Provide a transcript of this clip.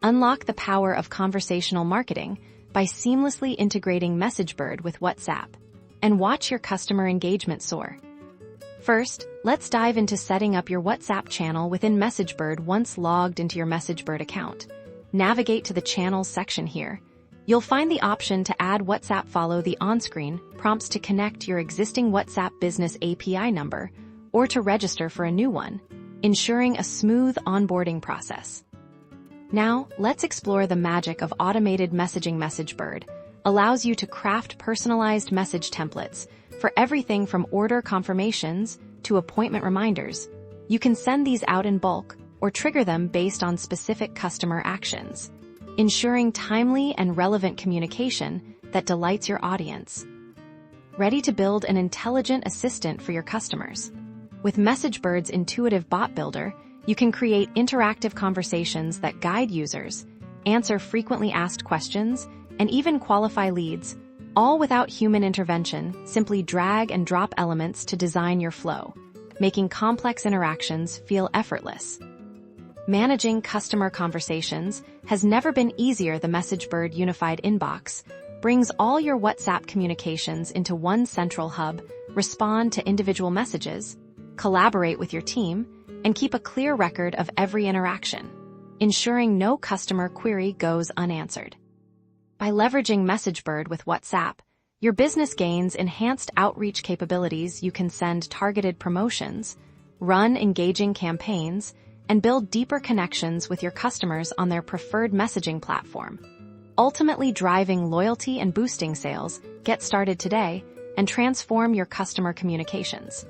Unlock the power of conversational marketing by seamlessly integrating Messagebird with WhatsApp, and watch your customer engagement soar. First, let's dive into setting up your WhatsApp channel within Messagebird. Once logged into your Messagebird account, navigate to the Channels section here. You'll find the option to add WhatsApp. Follow the on-screen prompts to connect your existing WhatsApp Business API number or to register for a new one, ensuring a smooth onboarding process. Now, let's explore the magic of automated messaging. Messagebird allows you to craft personalized message templates for everything from order confirmations to appointment reminders. You can send these out in bulk or trigger them based on specific customer actions, ensuring timely and relevant communication that delights your audience. Ready to build an intelligent assistant for your customers? With Messagebird's intuitive bot builder, you can create interactive conversations that guide users, answer frequently asked questions, and even qualify leads, all without human intervention. Simply drag and drop elements to design your flow, making complex interactions feel effortless. Managing customer conversations has never been easier. The Messagebird unified inbox brings all your WhatsApp communications into one central hub. Respond to individual messages, collaborate with your team, and keep a clear record of every interaction, ensuring no customer query goes unanswered. By leveraging Messagebird with WhatsApp, your business gains enhanced outreach capabilities. You can send targeted promotions, run engaging campaigns, and build deeper connections with your customers on their preferred messaging platform, ultimately driving loyalty and boosting sales. Get started today and transform your customer communications.